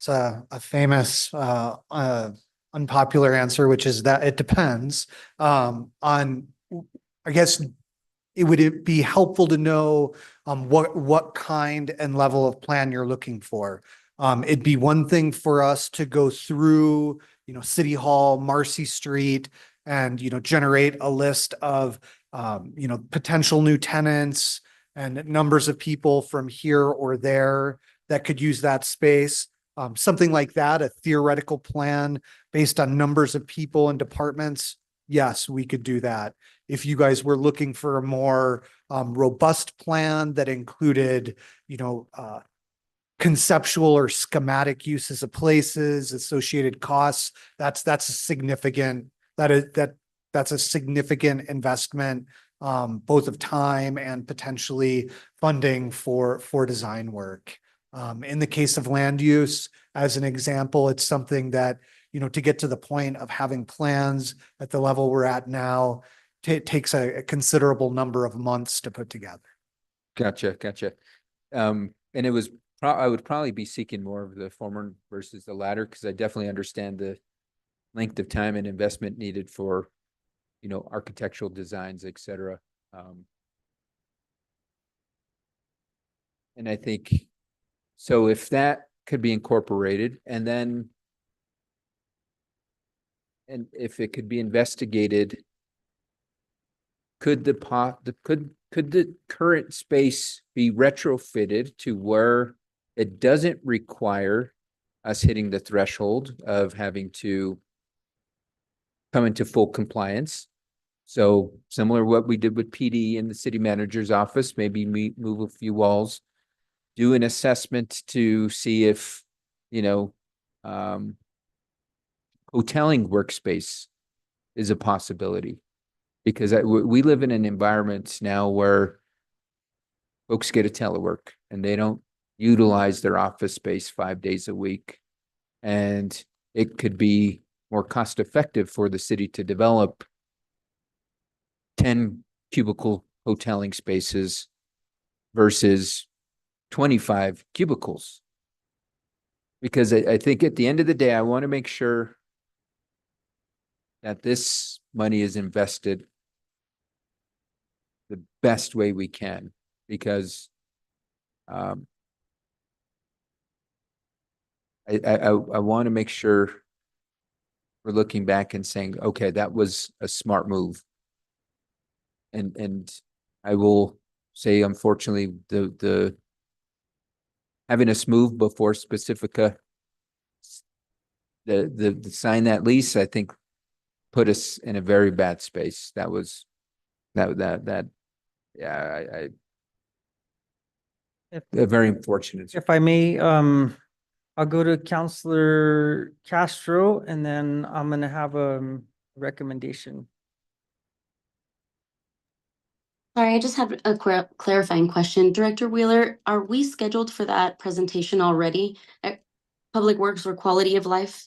Speaker 6: a famous, unpopular answer, which is that it depends, on, I guess, would it be helpful to know, what kind and level of plan you're looking for? It'd be one thing for us to go through, City Hall, Marcy Street, and, generate a list of, potential new tenants and numbers of people from here or there that could use that space. Something like that, a theoretical plan based on numbers of people and departments. Yes, we could do that. If you guys were looking for a more robust plan that included, conceptual or schematic uses of places, associated costs, that's a significant investment, both of time and potentially funding for design work. In the case of land use, as an example, it's something that, to get to the point of having plans at the level we're at now, takes a considerable number of months to put together.
Speaker 4: Gotcha. And it was, I would probably be seeking more of the former versus the latter, because I definitely understand the length of time and investment needed for, architectural designs, et cetera. And I think, so if that could be incorporated, and if it could be investigated, could the current space be retrofitted to where it doesn't require us hitting the threshold of having to come into full compliance? So similar to what we did with PD in the city manager's office, maybe move a few walls, do an assessment to see if, hoteling workspace is a possibility. Because we live in an environment now where folks get a telework and they don't utilize their office space 5 days a week. And it could be more cost effective for the city to develop 10 cubicle hoteling spaces versus 25 cubicles. Because I think at the end of the day, I want to make sure that this money is invested the best way we can, because I want to make sure we're looking back and saying, okay, that was a smart move. And I will say, unfortunately, the having us move before Specifica the sign that lease, I think put us in a very bad space. That was yeah,
Speaker 3: If,
Speaker 4: very unfortunate.
Speaker 3: if I may, I'll go to Counselor Castro and then I'm gonna have a recommendation.
Speaker 2: Sorry, I just have a clarifying question. Director Wheeler, are we scheduled for that presentation already at Public Works or Quality of Life?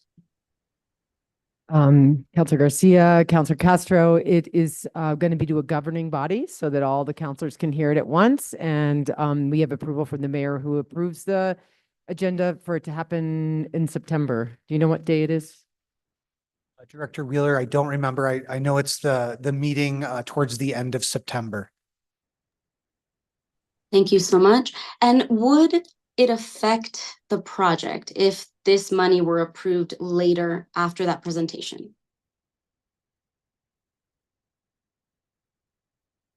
Speaker 1: Counselor Garcia, Counselor Castro, it is going to be to a governing body so that all the counselors can hear it at once. And we have approval from the mayor who approves the agenda for it to happen in September. Do you know what day it is?
Speaker 6: Director Wheeler, I don't remember. I know it's the meeting towards the end of September.
Speaker 2: Thank you so much. And would it affect the project if this money were approved later after that presentation?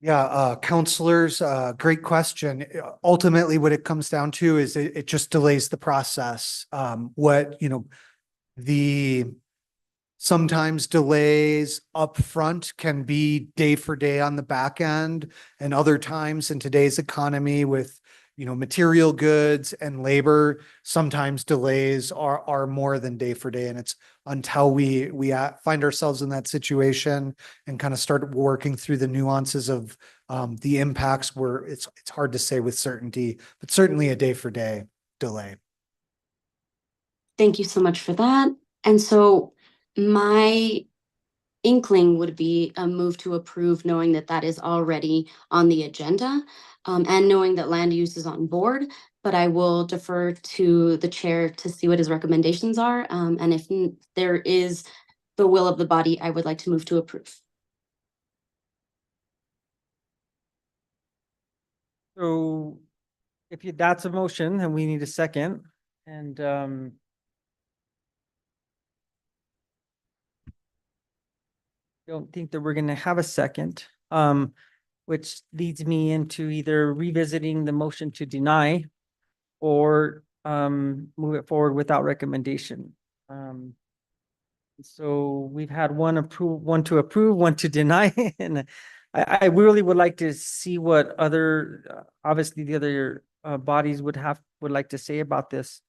Speaker 6: Yeah, counselors, great question. Ultimately, what it comes down to is it just delays the process. Sometimes delays upfront can be day for day on the back end, and other times in today's economy with, material goods and labor, sometimes delays are more than day for day. And it's until we find ourselves in that situation and kind of start working through the nuances of the impacts where it's hard to say with certainty, but certainly a day for day delay.
Speaker 2: Thank you so much for that. And so my inkling would be a move to approve, knowing that that is already on the agenda, and knowing that land use is on board, but I will defer to the chair to see what his recommendations are. And if there is the will of the body, I would like to move to approve.
Speaker 3: So if that's a motion, then we need a second. And don't think that we're gonna have a second, which leads me into either revisiting the motion to deny or move it forward without recommendation. So we've had one to approve, one to deny, and I really would like to see what other, obviously the other bodies would like to say about this.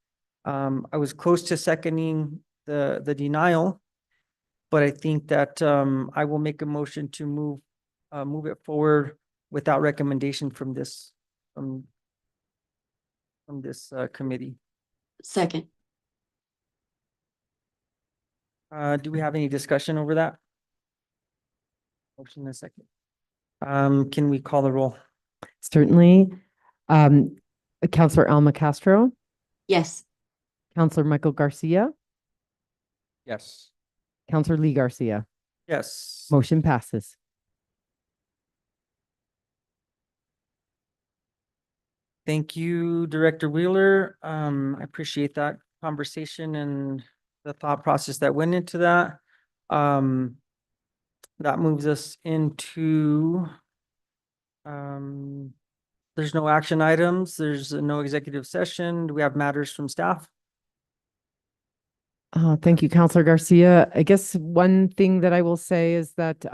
Speaker 3: I was close to seconding the denial, but I think that I will make a motion to move it forward without recommendation from this committee.
Speaker 2: Second.
Speaker 3: Do we have any discussion over that? Motion in a second. Can we call the roll?
Speaker 1: Certainly. Counselor Alma Castro,
Speaker 2: Yes.
Speaker 1: Counselor Michael Garcia,
Speaker 4: Yes.
Speaker 1: Counselor Lee Garcia.
Speaker 3: Yes.
Speaker 1: Motion passes.
Speaker 3: Thank you, Director Wheeler. I appreciate that conversation and the thought process that went into that. That moves us into there's no action items. There's no executive session. Do we have matters from staff?
Speaker 1: Thank you, Counselor Garcia. I guess one thing that I will say is that,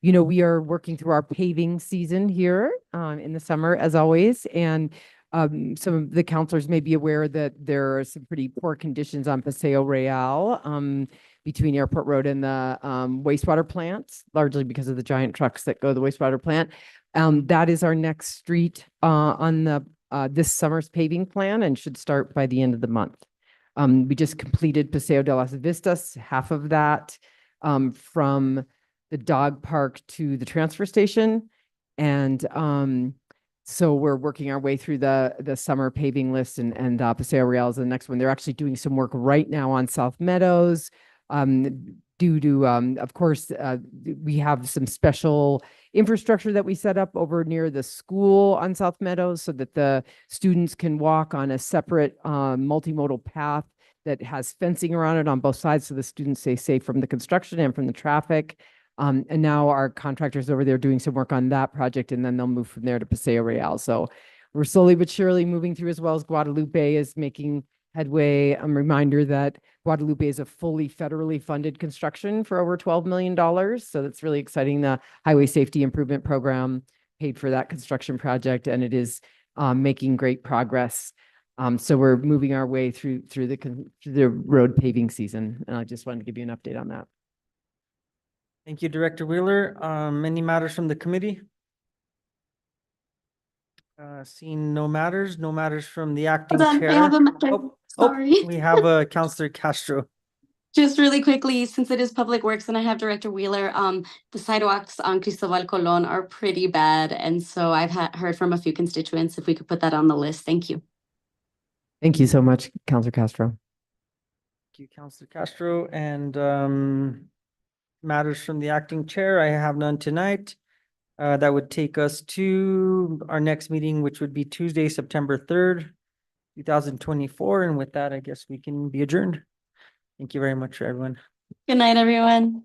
Speaker 1: we are working through our paving season here in the summer, as always. And some of the counselors may be aware that there are some pretty poor conditions on Paseo Real between Airport Road and the wastewater plants, largely because of the giant trucks that go to the wastewater plant. That is our next street on the this summer's paving plan and should start by the end of the month. We just completed Paseo de las Vistas, half of that from the dog park to the transfer station. And So we're working our way through the summer paving list and Paseo Real is the next one. They're actually doing some work right now on South Meadows. Due to, of course, we have some special infrastructure that we set up over near the school on South Meadows so that the students can walk on a separate multimodal path that has fencing around it on both sides so the students stay safe from the construction and from the traffic. And now our contractors over there doing some work on that project, and then they'll move from there to Paseo Real. So we're slowly but surely moving through, as well as Guadalupe is making headway. A reminder that Guadalupe is a fully federally funded construction for over $12 million. So that's really exciting. The Highway Safety Improvement Program paid for that construction project, and it is making great progress. So we're moving our way through the road paving season. And I just wanted to give you an update on that.
Speaker 3: Thank you, Director Wheeler. Any matters from the committee? Seeing no matters from the acting
Speaker 2: Hold on,
Speaker 3: chair.
Speaker 2: I have a matter.
Speaker 3: Oh,
Speaker 2: Sorry.
Speaker 3: we have Counselor Castro.
Speaker 2: Just really quickly, since it is Public Works and I have Director Wheeler, the sidewalks on Cristobal Colon are pretty bad. And so I've heard from a few constituents if we could put that on the list. Thank you.
Speaker 1: Thank you so much, Councilor Castro.
Speaker 3: Thank you, Counselor Castro, and matters from the acting chair. I have none tonight. That would take us to our next meeting, which would be Tuesday, September 3rd, 2024. And with that, I guess we can be adjourned. Thank you very much, everyone.
Speaker 2: Good night, everyone.